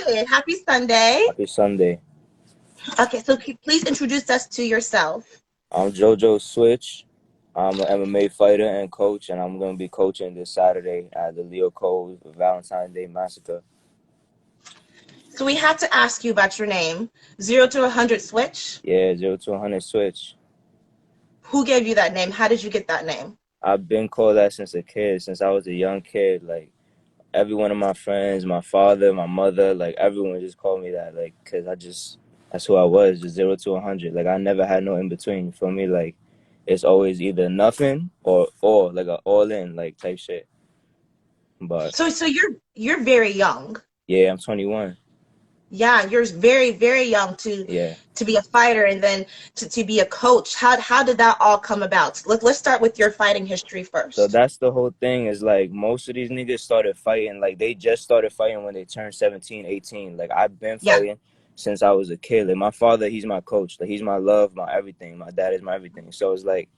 good. Happy Sunday. Happy Sunday. Okay, so please introduce us to yourself. I'm Jojo Switch. I'm an MMA fighter and coach, and I'm going to be coaching this Saturday at the LeLeo Valentine Day Massacre. So we had to ask you about your name. 0 to 100 switch. Yeah, 0 to 100 Switch. Who gave you that name? How did you get that name? I've been called that since a kid, since I was a young kid. Like, every one of my friends, my father, my mother, like, everyone just called me that, like, because that's who I was, just 0 to 100. Like, I never had no in between. For me, like, it's always either nothing or all, like, a all in, like, type shit. But, So you're very young. yeah, I'm 21. Yeah, you're very, very young Yeah. to be a fighter and then to be a coach. How did that all come about? Let's start with your fighting history So first. that's the whole thing is like most of these niggas started fighting, like they just started fighting when they turned 17, 18. Like I've been Yeah. fighting since I was a kid. Like my father, he's my coach. Like he's my love, my everything. My dad is my everything. So it's like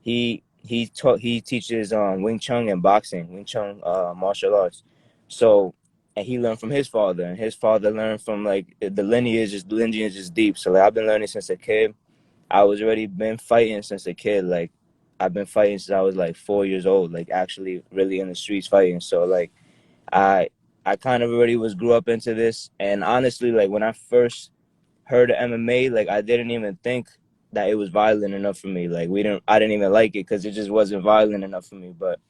he teaches Wing Chun and boxing, Wing Chun martial arts. So and he learned from his father, and his father learned from like the lineage is deep. So like I've been learning since a kid. I was already been fighting since a kid. Like I've been fighting since I was like 4 years old. Like actually, really in the streets fighting. So like I I kind of already grew up into this. And honestly, like when I first heard of MMA, like I didn't even think that it was violent enough for me. Like I didn't even like it because it just wasn't violent enough for me. But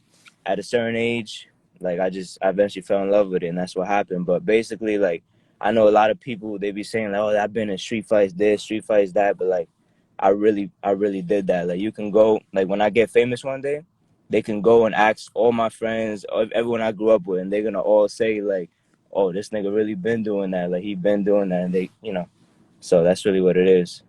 at a certain age, like I eventually fell in love with it, and that's what happened. But basically, like I know a lot of people they be saying like, "Oh, I've been in street fights this, street fights that," but like I really did that. Like you can go like when I get famous one day, they can go and ask all my friends, or everyone I grew up with, and they're gonna all say like, "Oh, this nigga really been doing that. Like he been doing that," and they. So that's really what it is.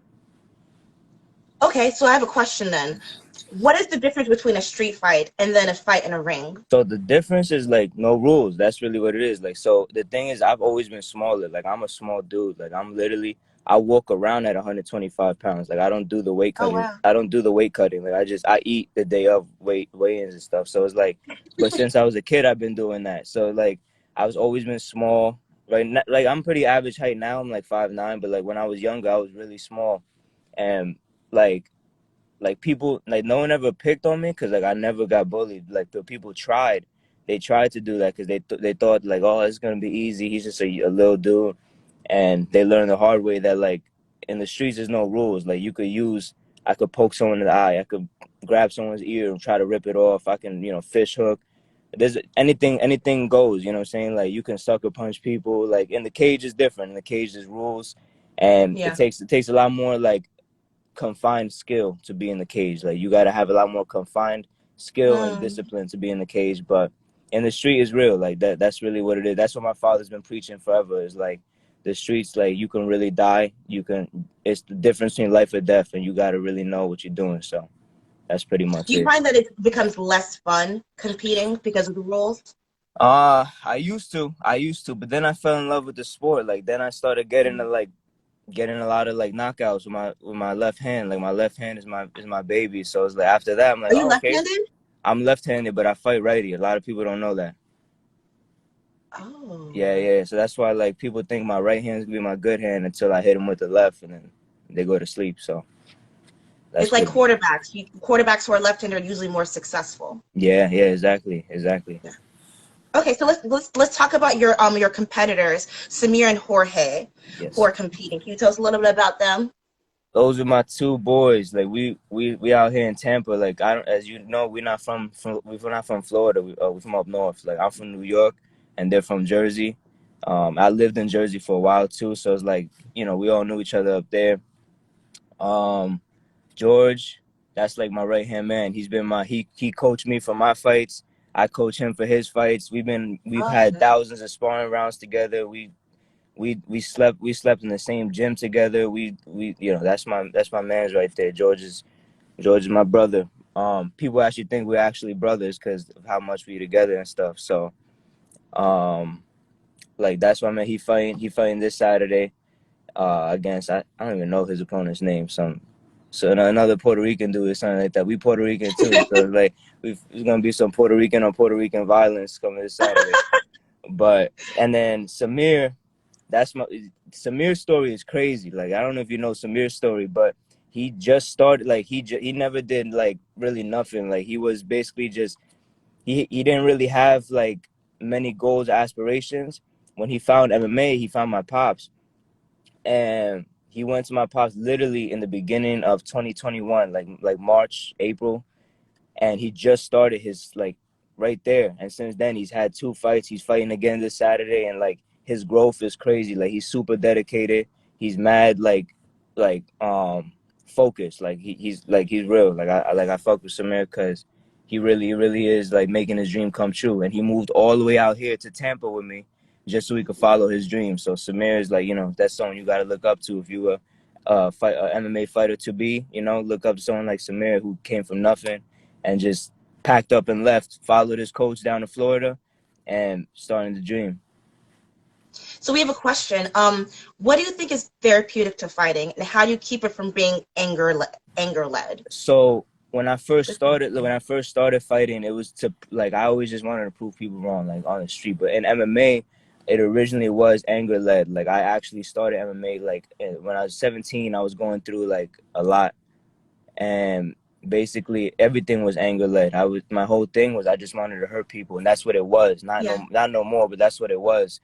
Okay, so I have a question then. What is the difference between a street fight and then a fight in a ring? So the difference is like no rules. That's really what it is. Like so the thing is I've always been smaller. Like I'm a small dude. Like I walk around at 125 pounds. Like I don't do the weight Oh cutting. wow. I don't do the weight cutting. Like I eat the day of weigh-ins and stuff. So it's like but since I was a kid I've been doing that. So like I was always been small. Right now, like I'm pretty average height now. I'm like 5'9", but like when I was younger I was really small. And like people like no one ever picked on me because like I never got bullied. Like the people they tried to do that because they thought like, oh, it's gonna be easy. He's just a little dude, and they learned the hard way that like in the streets there's no rules. Like I could poke someone in the eye, I could grab someone's ear and try to rip it off. I can fish hook. There's anything goes. You know what I'm saying? Like you can sucker punch people. Like in the cage is different. In the cage there's rules, and Yeah. it takes a lot more like confined skill to be in the cage. Like you got to have a lot more confined skill and Mm. discipline to be in the cage. But in the street is real. Like that's really what it is. That's what my father's been preaching forever. Is like the streets. Like you can really die. It's the difference between life or death, and you got to really know what you're doing. So that's pretty much Do you it. find that it becomes less fun competing because of the rules? I used to, but then I fell in love with the sport. Like then I started getting a lot of like knockouts with my left hand. Like my left hand is my baby. So it's like after that I'm like, Are you oh okay. left-handed? I'm left-handed, but I fight righty. A lot of people don't know that. Yeah, Oh. yeah. So that's why like people think my right hand is gonna be my good hand until I hit them with the left, and then they go to sleep. So that's It's like pretty. quarterbacks. Quarterbacks who are left-handed are usually more successful. Yeah, yeah. Exactly. Yeah. Okay, so let's talk about your competitors, Samir and Jorge, who Yes. are competing. Can you tell us a little bit about them? Those are my two boys. Like we out here in Tampa. Like I don't, as you know, we're not from Florida. We're from up north. Like I'm from New York, and they're from Jersey. I lived in Jersey for a while too, so it's like we all knew each other up there. Um, George, that's like my right hand man. He coached me for my fights. I coach him for his fights. We've Oh, had okay. thousands of sparring rounds together. We slept in the same gym together. That's my man's right there. George is my brother. People actually think we're actually brothers because of how much we together and stuff. So um like that's why man he fighting this Saturday against I don't even know his opponent's name. Another Puerto Rican dude or something like that. We Puerto Rican too, so it's like there's gonna be some Puerto Rican on Puerto Rican violence coming this Saturday. But and then Samir, that's my Samir's story is crazy. Like I don't know if you know Samir's story, but he just started like he never did like really nothing. Like he was basically just he didn't really have like many goals, aspirations. When he found MMA, he found my pops, and he went to my pops literally in the beginning of 2021, like March, April, and he just started his like right there. And since then, he's had 2 fights. He's fighting again this Saturday, and like his growth is crazy. Like he's super dedicated. He's mad like focused. Like he's real. Like I fuck with Samir because he really is like making his dream come true. And he moved all the way out here to Tampa with me just so he could follow his dream. So Samir is like, that's someone you got to look up to if you were fight MMA fighter to be. Look up to someone like Samir who came from nothing and just packed up and left, followed his coach down to Florida, and starting the dream. So we have a question. What do you think is therapeutic to fighting, and how do you keep it from being anger led? So when I first started fighting, it was to like I always just wanted to prove people wrong, like on the street. But in MMA, it originally was anger led. Like I actually started MMA like when I was 17. I was going through like a lot, and basically everything was anger led. My whole thing was I just wanted to hurt people, and that's what it was. Yeah. Not no more, but that's what it was.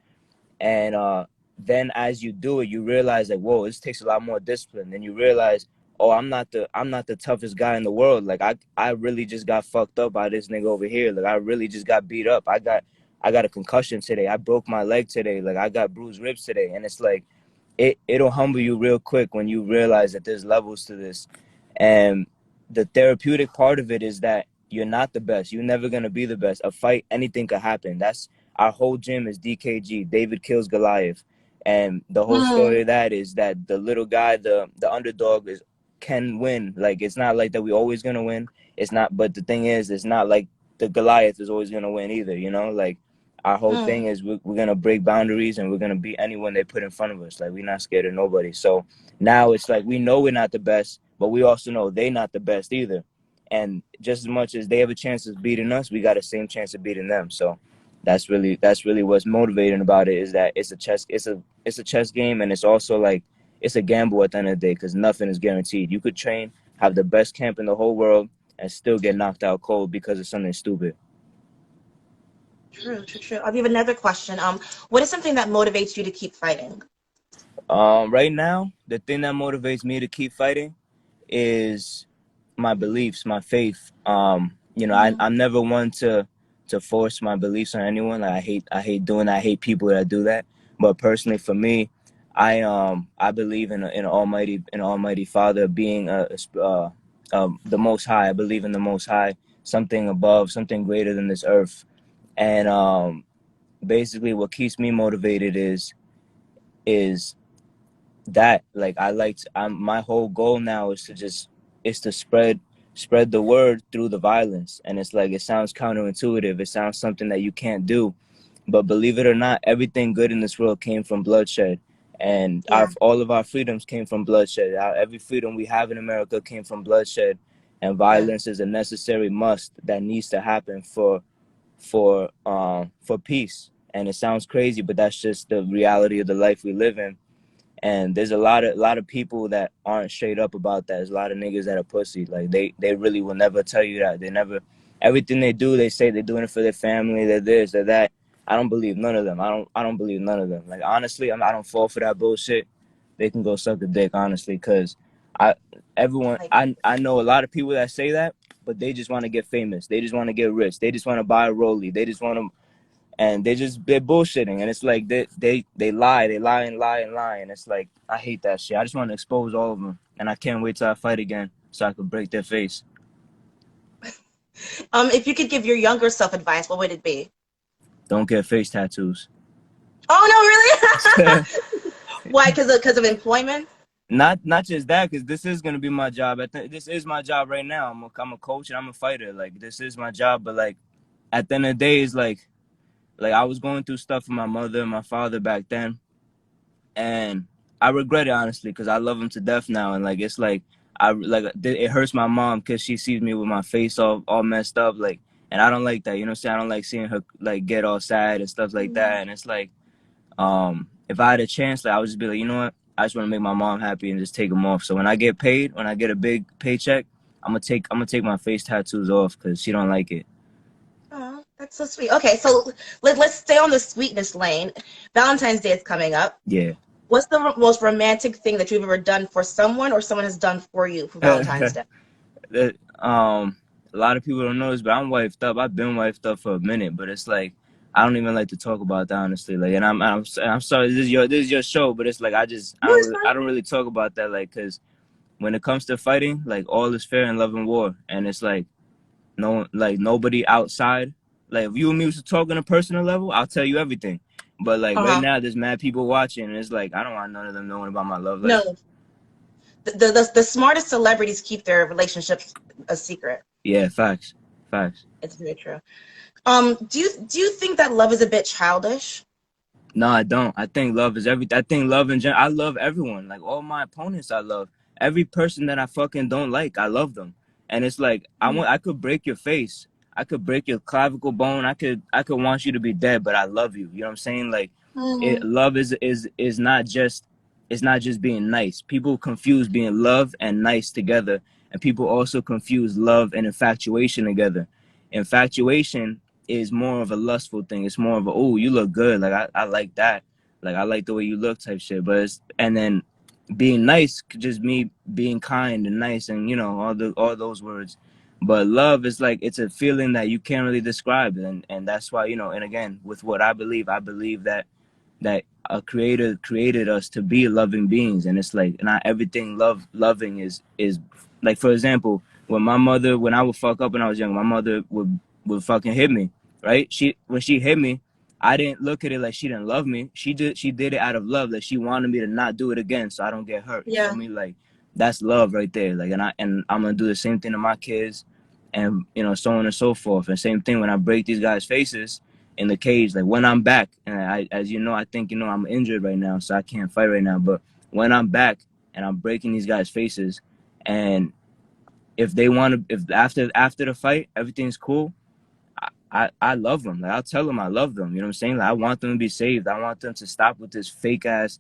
And then as you do it, you realize like, whoa, this takes a lot more discipline. Then you realize, oh, I'm not the toughest guy in the world. Like I really just got fucked up by this nigga over here. Like I really just got beat up. I got a concussion today. I broke my leg today. Like I got bruised ribs today. And it's like it'll humble you real quick when you realize that there's levels to this. And the therapeutic part of it is that you're not the best. You're never gonna be the best. A fight, anything could happen. That's our whole gym is DKG. David kills Goliath. And the whole story Mm, of that is that the little guy, the underdog can win. Like it's not like that we always gonna win. It's not, but the thing is, it's not like the Goliath is always gonna win either, Like our whole thing mm. is we're gonna break boundaries and we're gonna beat anyone they put in front of us. Like we're not scared of nobody. So now it's like we know we're not the best, but we also know they're not the best either. And just as much as they have a chance of beating us, we got the same chance of beating them. So that's really what's motivating about it is that it's a chess game, and it's also like it's a gamble at the end of the day because nothing is guaranteed. You could train, have the best camp in the whole world, and still get knocked out cold because of something stupid. True, true, true. I have another question. What is something that motivates you to keep fighting? Right now, the thing that motivates me to keep fighting is my beliefs, my faith. Mm, I'm never one to force my beliefs on anyone. Like I hate doing that. I hate people that do that. But personally, for me, I believe in an Almighty Father being the Most High. I believe in the Most High, something above, something greater than this earth. And basically, what keeps me motivated is that like my whole goal now is to spread the word through the violence. And it's like it sounds counterintuitive, it sounds something that you can't do, but believe it or not, everything good in this world came from bloodshed. And yeah, all of our freedoms came from bloodshed. Every freedom we have in America came from bloodshed, and yeah. violence is a necessary must that needs to happen for peace. And it sounds crazy, but that's just the reality of the life we live in. And there's a lot of people that aren't straight up about that. There's a lot of niggas that are pussy. Like they really will never tell you that. They never, everything they do, they say they're doing it for their family, they're this, they're that. I don't believe none of them. I don't believe none of them. Like honestly, I don't fall for that bullshit. They can go suck a dick, honestly, because I everyone Like, I know a lot of people that say that, but they just want to get famous. They just want to get rich. They just want to buy a Rollie. They just want to, and they're bullshitting. And it's like they lie and lie and lie. And it's like I hate that shit. I just want to expose all of them, and I can't wait till I fight again so I could break their face. if you could give your younger self advice, what would it be? Don't get face tattoos. Oh no, really? Why? Because of employment? Not just that, because this is gonna be my job. This is my job right now. I'm a coach and I'm a fighter. Like this is my job. But like at the end of the day, it's like I was going through stuff with my mother and my father back then, and I regret it honestly because I love him to death now. And like it's like it hurts my mom because she sees me with my face all messed up. And I don't like that. You know what I'm saying? I don't like seeing her like get all sad and stuff like Yeah. that. And it's like If I had a chance, like I would just be like, you know what? I just want to make my mom happy and just take them off. So when I get paid, when I get a big paycheck, I'm gonna take my face tattoos off because she don't like it. Oh, that's so sweet. Okay, so let's stay on the sweetness lane. Valentine's Day is coming up. Yeah. What's the most romantic thing that you've ever done for someone or someone has done for you for Valentine's Day? That, a lot of people don't know this, but I'm wifed up. I've been wifed up for a minute, but it's like I don't even like to talk about that honestly. Like, and I'm sorry, this is your show, but it's like No, it's I fine. don't really talk about that, like, because when it comes to fighting, like all is fair in love and war, and it's like no, like nobody outside. Like if you and me was to talk on a personal level, I'll tell you everything. But like right Uh-huh. now, there's mad people watching, and it's like I don't want none of them knowing about my love life. No, the smartest celebrities keep their relationships a secret. Yeah, facts, facts. It's very true. Do you think that love is a bit childish? No, I don't. I think love is everything. I think love in general. I love everyone. Like all my opponents, I love every person that I fucking don't like. I love them, and it's like I could break your face. I could break your clavicle bone. I could want you to be dead, but I love you. You know what I'm saying? Like, Mm-hmm. love is not just it's not just being nice. People confuse being love and nice together, and people also confuse love and infatuation together. Infatuation is more of a lustful thing. It's more of a, oh, you look good. Like I like that. Like I like the way you look type shit. But and then being nice could just me being kind and nice and all those words. But love is like it's a feeling that you can't really describe, and that's why and again with what I believe that a creator created us to be loving beings, and it's like not everything loving is like, for example, when I would fuck up when I was young, my mother would fucking hit me, right? When she hit me, I didn't look at it like she didn't love me. She did it out of love, like she wanted me to not do it again so I don't get hurt. You feel Yeah, me? Like that's love right there. Like, and I'm gonna do the same thing to my kids, and so on and so forth. And same thing when I break these guys' faces in the cage. Like when I'm back, and as you know, I think I'm injured right now, so I can't fight right now. But when I'm back and I'm breaking these guys' faces, and if they want to, if after the fight everything's cool, I love them. Like I'll tell them I love them. You know what I'm saying? Like I want them to be saved. I want them to stop with this fake ass,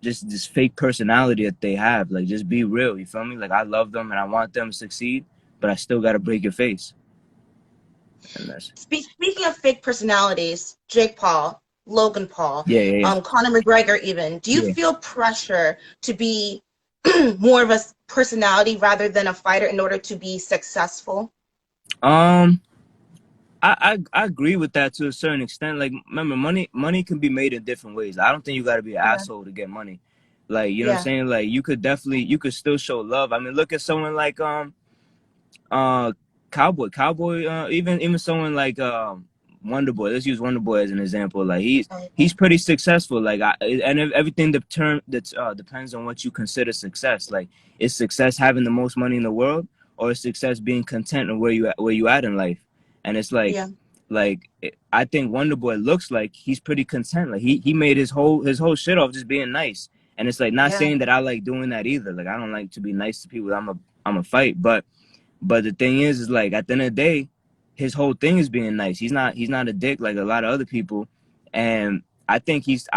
just this fake personality that they have. Like just be real. You feel me? Like I love them and I want them to succeed, but I still gotta break your face. And that's Speaking of fake personalities, Jake Paul, Logan Paul, yeah, yeah, Conor McGregor, even, do you yeah. feel pressure to be more of a personality rather than a fighter in order to be successful? Um, I agree with that to a certain extent. Like, remember, money can be made in different ways. I don't think you got to be an Yeah, asshole to get money. Like, you know what I'm yeah, saying? Like, you could still show love. I mean, look at someone like uh Cowboy, even someone like Wonder Boy. Let's use Wonder Boy as an example. Like he's okay. pretty successful. Like everything depends on what you consider success. Like is success having the most money in the world, or is success being content in where you at in life? And it's Yeah, I think Wonder Boy looks like he's pretty content. Like he made his whole shit off just being nice. And it's like not yeah, saying that I like doing that either. Like I don't like to be nice to people. I'm a fight, but the thing is like at the end of the day, his whole thing is being nice. He's not a dick like a lot of other people, and I think he's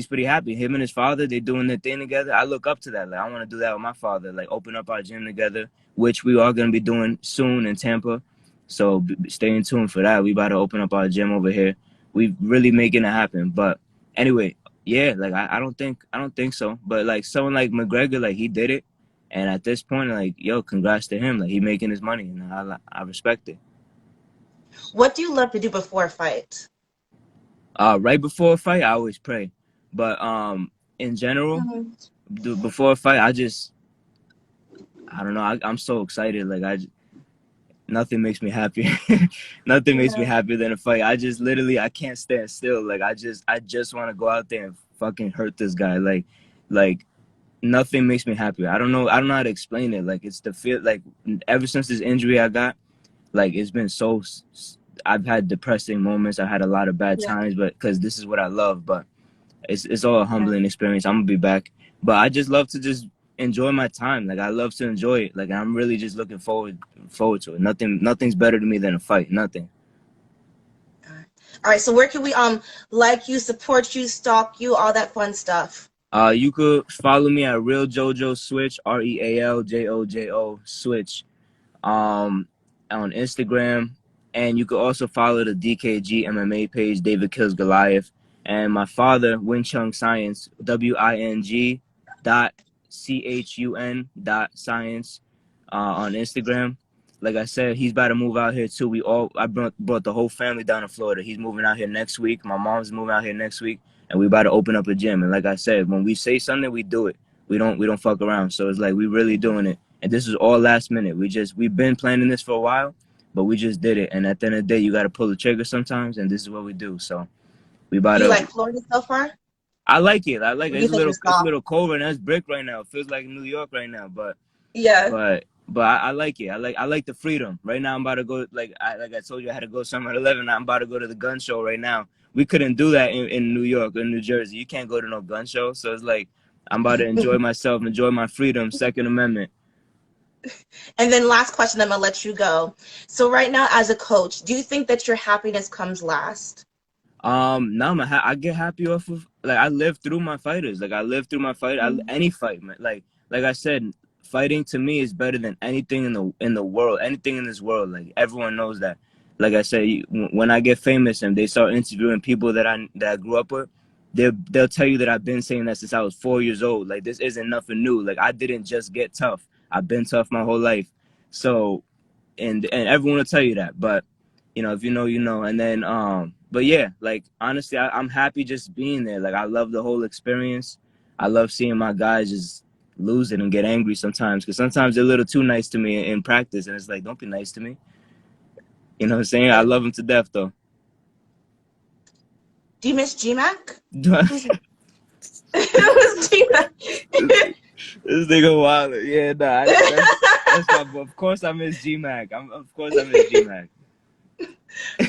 pretty happy. Him and his father, they're doing their thing together. I look up to that. Like I want to do that with my father. Like open up our gym together, which we are gonna be doing soon in Tampa. So stay in tune for that. We about to open up our gym over here. We really making it happen. But anyway, yeah, like I don't think so. But like someone like McGregor, like he did it. And at this point, like, yo, congrats to him. Like, he making his money, and I respect it. what do you love to do before a fight? Right before a fight, I always pray, but in general, Mhm. before a fight, I don't know. I'm so excited. Like, nothing makes me happy. Nothing makes me Yeah, happier than a fight. I just literally I can't stand still. Like, I just want to go out there and fucking hurt this guy. Like nothing makes me happier. I don't know how to explain it. Like, it's the feel. Like, ever since this injury I got. Like it's been so I've had depressing moments. I've had a lot of bad yeah, times, but because this is what I love. But it's all a yeah. humbling experience. I'm gonna be back, but I just love to just enjoy my time. Like I love to enjoy it. Like I'm really just looking forward to it. Nothing's better to me than a fight. Nothing. All right, so where can we like you, support you, stalk you, all that fun stuff? You could follow me at Real Jojo Switch, RealJojo Switch, um, on Instagram, and you could also follow the DKG MMA page, David Kills Goliath, and my father, Wing Chun Science, WING.CHUN.science, on Instagram. Like I said, he's about to move out here too. I brought the whole family down to Florida. He's moving out here next week. My mom's moving out here next week, and we about to open up a gym. And like I said, when we say something, we do it. We don't fuck around. So it's like we really doing it. And this is all last minute. We've been planning this for a while, but we just did it. And at the end of the day, you got to pull the trigger sometimes, and this is what we do. So we about Do you to. like Florida so far? I like it. I like What it. do you think It's a yourself? little cold right now. It's brick right now. It feels like New York right now, Yeah. but I like it. I like the freedom. Right now, I'm about to go. Like I told you, I had to go somewhere at 11. I'm about to go to the gun show right now. We couldn't do that in New York or New Jersey. You can't go to no gun show. So it's like I'm about to enjoy myself, enjoy my freedom. Second Amendment. And then last question, I'm gonna let you go. So right now, as a coach, do you think that your happiness comes last? No, I get happy off of like I live through my fighters. Like I live through my fight. Any fight, man. Like I said, fighting to me is better than anything in the world. Anything in this world. Like everyone knows that. Like I said, when I get famous and they start interviewing people that I grew up with, they'll tell you that I've been saying that since I was 4 years old. Like this isn't nothing new. Like I didn't just get tough. I've been tough my whole life. So and everyone will tell you that. But if you know, you know. And then but yeah, like honestly, I'm happy just being there. Like I love the whole experience. I love seeing my guys just lose it and get angry sometimes, because sometimes they're a little too nice to me in practice, and it's like, don't be nice to me. You know what I'm saying? I love them to death though. Do you miss GMAC? this Who's who's GMAC? nigga wild. Yeah, nah, that's my. Of course I miss GMAC. Of course I miss GMAC.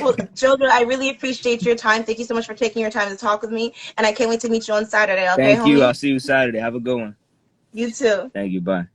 Well, Jojo, I really appreciate your time. Thank you so much for taking your time to talk with me, and I can't wait to meet you on Saturday. Okay, Thank you. I'll homie? see you Saturday. Have a good one. You too. Thank you. Bye.